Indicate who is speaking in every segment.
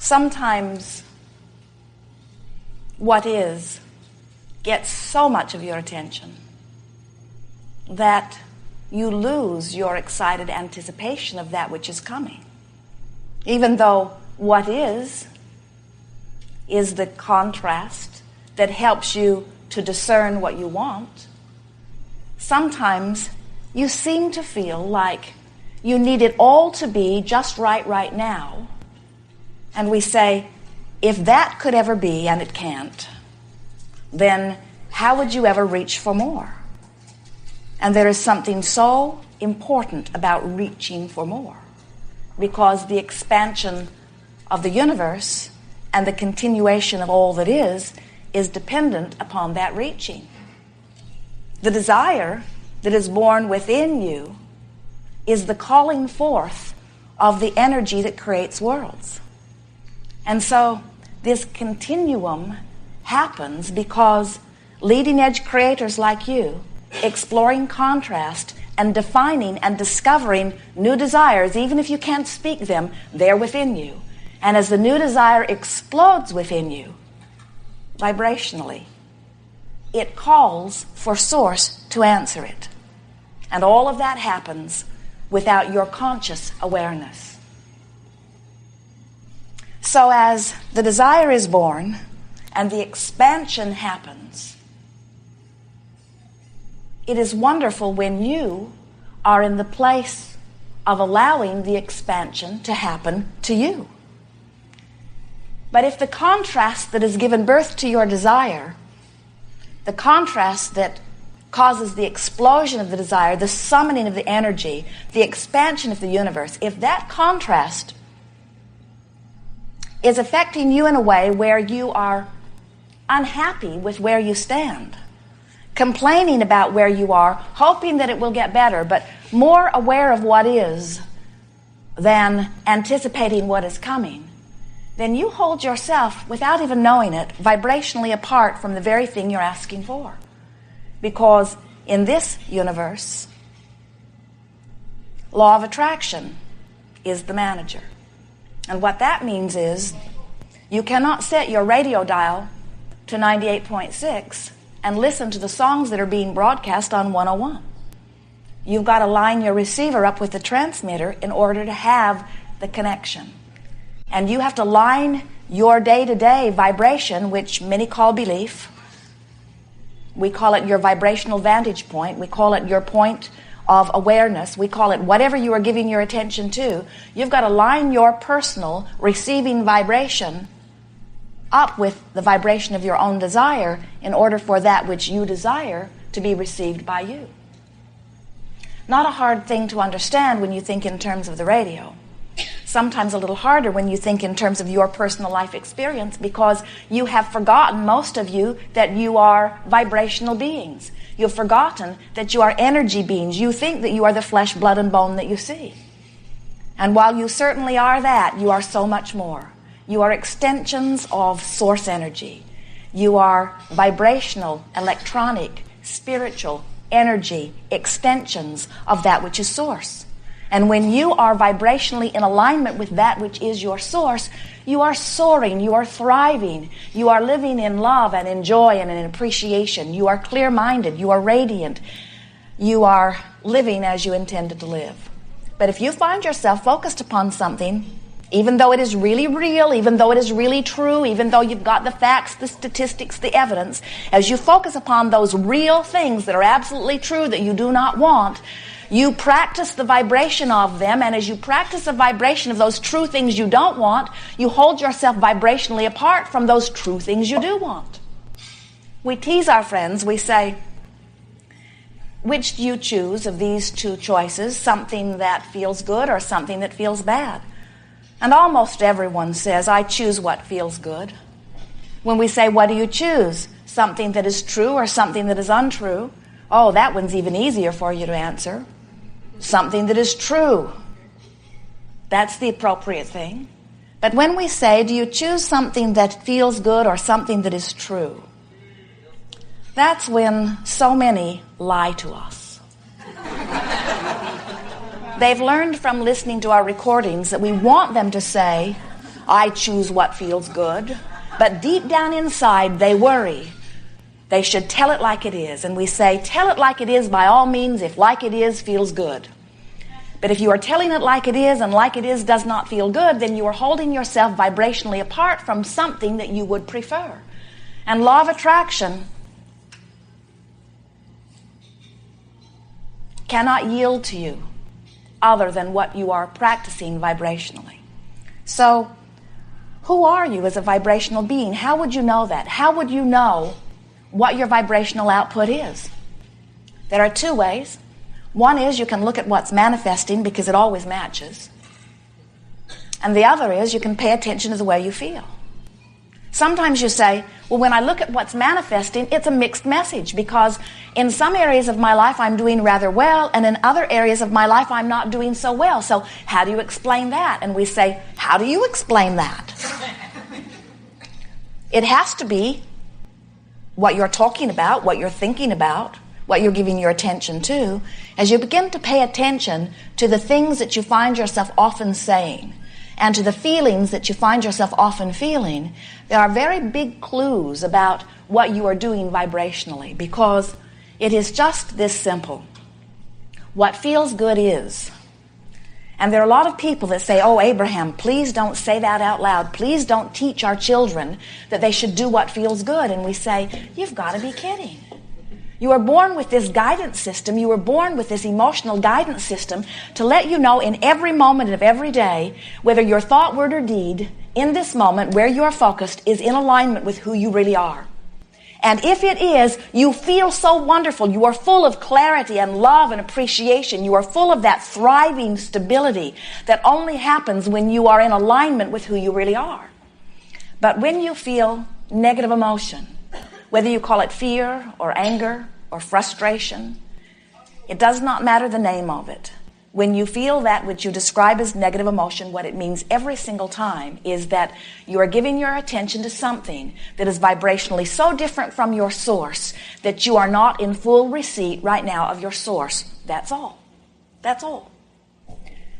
Speaker 1: Sometimes what is gets so much of your attention that you lose your excited anticipation of that which is coming. Even though what is the contrast that helps you to discern what you want, sometimes you seem to feel like you need it all to be just right now. And we say, if that could ever be, and it can't, then how would you ever reach for more? And there is something so important about reaching for more, because the expansion of the universe and the continuation of all that is dependent upon that reaching. The desire that is born within you is the calling forth of the energy that creates worlds. And so this continuum happens because leading edge creators like you, exploring contrast and defining and discovering new desires, even if you can't speak them, they're within you. And as the new desire explodes within you, vibrationally, it calls for Source to answer it. And all of that happens without your conscious awareness. So as the desire is born and the expansion happens, it is wonderful when you are in the place of allowing the expansion to happen to you. But if the contrast that has given birth to your desire, the contrast that causes the explosion of the desire, the summoning of the energy, the expansion of the universe, if that contrast is affecting you in a way where you are unhappy with where you stand, complaining about where you are, hoping that it will get better, but more aware of what is than anticipating what is coming, then you hold yourself, without even knowing it, vibrationally apart from the very thing you're asking for. Because in this universe, law of attraction is the manager. And what that means is you cannot set your radio dial to 98.6 and listen to the songs that are being broadcast on 101. You've got to line your receiver up with the transmitter in order to have the connection. And you have to line your day-to-day vibration, which many call belief. We call it your vibrational vantage point. We call it your point of awareness. We call it whatever you are giving your attention to. You've got to line your personal receiving vibration up with the vibration of your own desire in order for that which you desire to be received by you. Not a hard thing to understand when you think in terms of the radio. Sometimes a little harder when you think in terms of your personal life experience, because you have forgotten, most of you, that you are vibrational beings. You've forgotten that you are energy beings. You think that you are the flesh, blood, and bone that you see. And while you certainly are that, you are so much more. You are extensions of source energy. You are vibrational, electronic, spiritual energy extensions of that which is source. And when you are vibrationally in alignment with that which is your source, you are soaring, you are thriving, you are living in love and in joy and in appreciation. You are clear-minded, you are radiant, you are living as you intended to live. But if you find yourself focused upon something, even though it is really real, even though it is really true, even though you've got the facts, the statistics, the evidence, as you focus upon those real things that are absolutely true that you do not want, you practice the vibration of them, and as you practice the vibration of those true things you don't want, you hold yourself vibrationally apart from those true things you do want. We tease our friends, we say, which do you choose of these two choices, something that feels good or something that feels bad? And almost everyone says, I choose what feels good. When we say, what do you choose? Something that is true or something that is untrue? Oh, that one's even easier for you to answer. Something that is true. That's the appropriate thing. But when we say, do you choose something that feels good or something that is true? That's when so many lie to us. They've learned from listening to our recordings that we want them to say, I choose what feels good. But deep down inside, they worry. They should tell it like it is. And we say, tell it like it is by all means, if like it is feels good. But if you are telling it like it is and like it is does not feel good, then you are holding yourself vibrationally apart from something that you would prefer. And law of attraction cannot yield to you other than what you are practicing vibrationally. So, who are you as a vibrational being? How would you know that? How would you know what your vibrational output is? There are two ways. One is you can look at what's manifesting because it always matches. And the other is you can pay attention to the way you feel. Sometimes you say, well, when I look at what's manifesting, it's a mixed message because in some areas of my life I'm doing rather well, and in other areas of my life I'm not doing so well. So how do you explain that? And we say, how do you explain that? It has to be what you're talking about, what you're thinking about, what you're giving your attention to. As you begin to pay attention to the things that you find yourself often saying, and to the feelings that you find yourself often feeling, there are very big clues about what you are doing vibrationally, because it is just this simple. What feels good is. And there are a lot of people that say, oh, Abraham, please don't say that out loud. Please don't teach our children that they should do what feels good. And we say, you've got to be kidding. You were born with this guidance system. You were born with this emotional guidance system to let you know in every moment of every day, whether your thought, word, or deed, in this moment where you are focused, is in alignment with who you really are. And if it is, you feel so wonderful. You are full of clarity and love and appreciation. You are full of that thriving stability that only happens when you are in alignment with who you really are. But when you feel negative emotion, whether you call it fear or anger or frustration, it does not matter the name of it. When you feel that which you describe as negative emotion, what it means every single time is that you are giving your attention to something that is vibrationally so different from your source that you are not in full receipt right now of your source. That's all. That's all.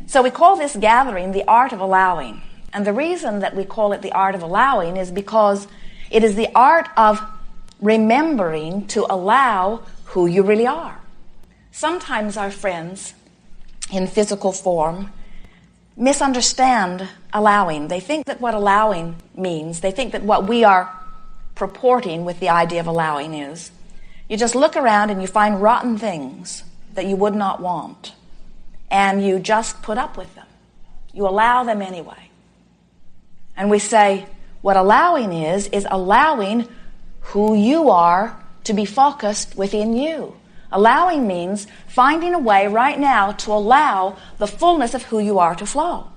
Speaker 1: So we call this gathering the art of allowing. And the reason that we call it the art of allowing is because it is the art of remembering to allow who you really are. Sometimes our friends in physical form misunderstand allowing. They think that what allowing means, they think that what we are purporting with the idea of allowing is, you just look around and you find rotten things that you would not want, and you just put up with them. You allow them anyway. And we say, what allowing is allowing who you are to be focused within you. Allowing means finding a way right now to allow the fullness of who you are to flow.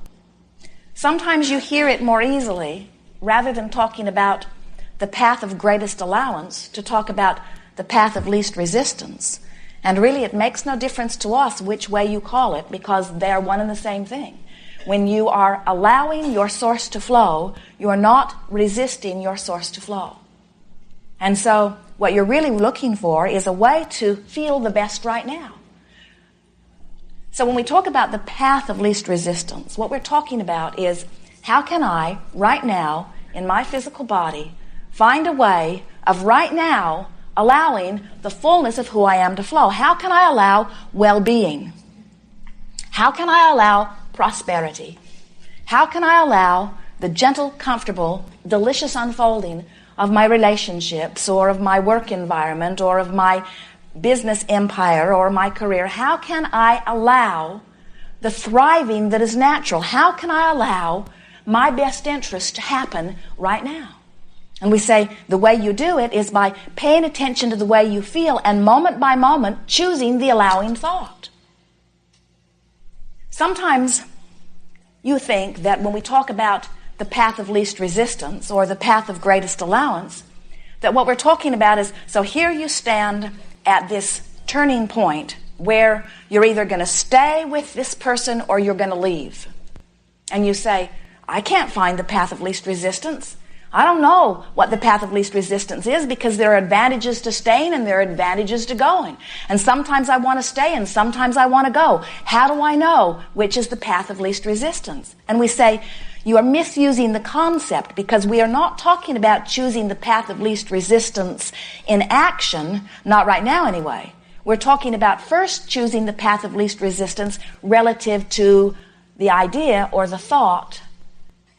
Speaker 1: Sometimes you hear it more easily, rather than talking about the path of greatest allowance, to talk about the path of least resistance. And really it makes no difference to us which way you call it, because they are one and the same thing. When you are allowing your source to flow, you are not resisting your source to flow. And so what you're really looking for is a way to feel the best right now. So when we talk about the path of least resistance, what we're talking about is, how can I, right now, in my physical body, find a way of right now allowing the fullness of who I am to flow? How can I allow well-being? How can I allow prosperity? How can I allow the gentle, comfortable, delicious unfolding of my relationships, or of my work environment, or of my business empire, or my career? How can I allow the thriving that is natural? How can I allow my best interest to happen right now? And we say the way you do it is by paying attention to the way you feel, and moment by moment choosing the allowing thought. Sometimes you think that when we talk about the path of least resistance or the path of greatest allowance, that what we're talking about is, so here you stand at this turning point where you're either going to stay with this person or you're going to leave. And you say, I can't find the path of least resistance. I don't know what the path of least resistance is, because there are advantages to staying and there are advantages to going. And sometimes I want to stay and sometimes I want to go. How do I know which is the path of least resistance? And we say, You are misusing the concept, because we are not talking about choosing the path of least resistance in action, not right now anyway. We're talking about first choosing the path of least resistance relative to the idea or the thought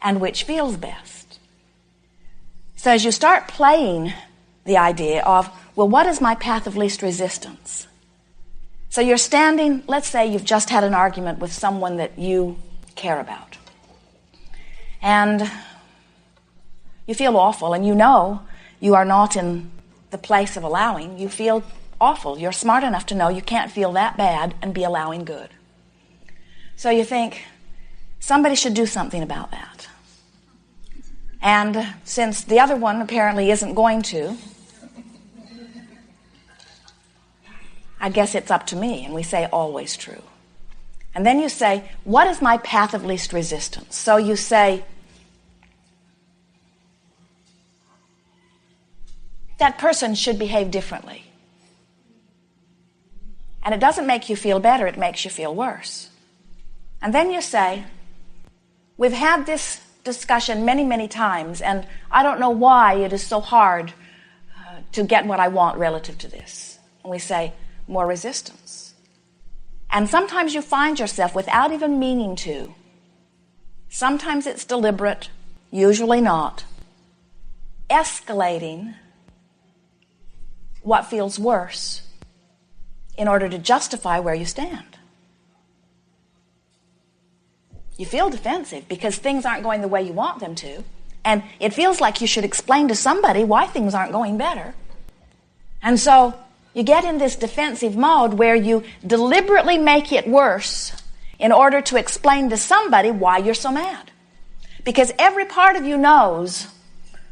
Speaker 1: and which feels best. So as you start playing the idea of, well, what is my path of least resistance? So you're standing, let's say you've just had an argument with someone that you care about. And you feel awful, and you know you are not in the place of allowing. You feel awful. You're smart enough to know you can't feel that bad and be allowing good. So you think, somebody should do something about that. And since the other one apparently isn't going to, I guess it's up to me. And we say, always true. And then you say, what is my path of least resistance? So you say, that person should behave differently. And it doesn't make you feel better, it makes you feel worse. And then you say, we've had this discussion many, many times, and I don't know why it is so hard to get what I want relative to this. And we say, more resistance. And sometimes you find yourself, without even meaning to, sometimes it's deliberate, usually not, escalating what feels worse in order to justify where you stand. You feel defensive because things aren't going the way you want them to, and it feels like you should explain to somebody why things aren't going better. And so you get in this defensive mode where you deliberately make it worse in order to explain to somebody why you're so mad. Because every part of you knows,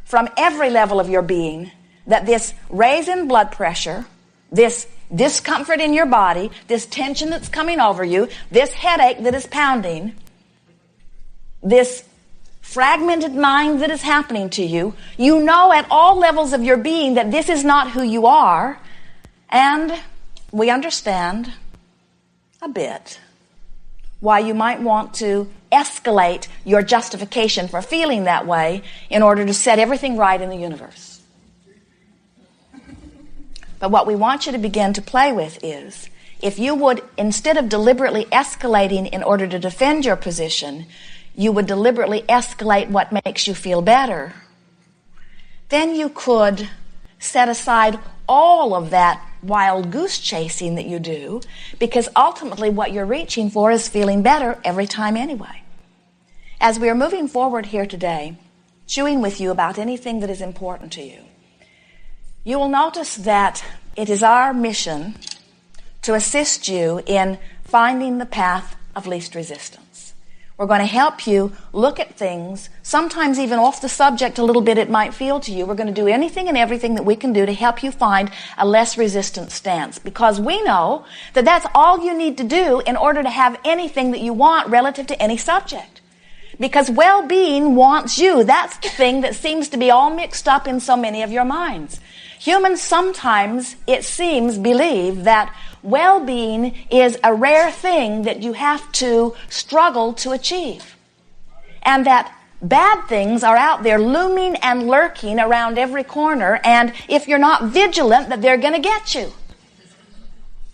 Speaker 1: from every level of your being, that this raise in blood pressure, this discomfort in your body, this tension that's coming over you, this headache that is pounding, this fragmented mind that is happening to you, you know at all levels of your being that this is not who you are, and we understand a bit why you might want to escalate your justification for feeling that way in order to set everything right in the universe. But what we want you to begin to play with is, if you would, instead of deliberately escalating in order to defend your position, you would deliberately escalate what makes you feel better, then you could set aside all of that wild goose chasing that you do, because ultimately what you're reaching for is feeling better every time anyway. As we are moving forward here today, chewing with you about anything that is important to you, you will notice that it is our mission to assist you in finding the path of least resistance. We're going to help you look at things, sometimes even off the subject a little bit it might feel to you. We're going to do anything and everything that we can do to help you find a less resistant stance, because we know that that's all you need to do in order to have anything that you want relative to any subject. Because well-being wants you. That's the thing that seems to be all mixed up in so many of your minds. Humans sometimes, it seems, believe that well-being is a rare thing that you have to struggle to achieve. And that bad things are out there looming and lurking around every corner, and if you're not vigilant, that they're going to get you.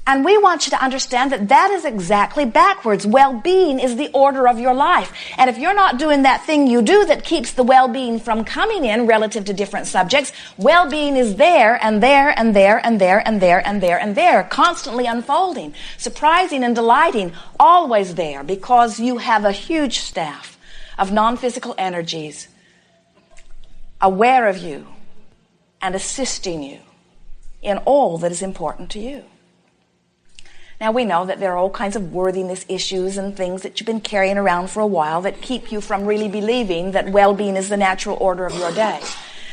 Speaker 1: And we want you to understand that that is exactly backwards. Well-being is the order of your life. And if you're not doing that thing you do that keeps the well-being from coming in relative to different subjects, well-being is there and there and there and there and there and there and there, constantly unfolding, surprising and delighting, always there, because you have a huge staff of non-physical energies aware of you and assisting you in all that is important to you. Now, we know that there are all kinds of worthiness issues and things that you've been carrying around for a while that keep you from really believing that well-being is the natural order of your day.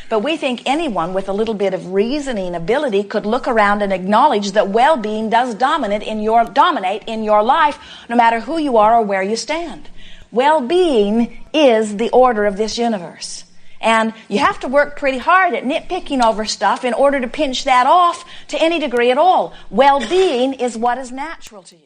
Speaker 1: But we think anyone with a little bit of reasoning ability could look around and acknowledge that well-being does dominate in your life, no matter who you are or where you stand. Well-being is the order of this universe. And you have to work pretty hard at nitpicking over stuff in order to pinch that off to any degree at all. Well-being is what is natural to you.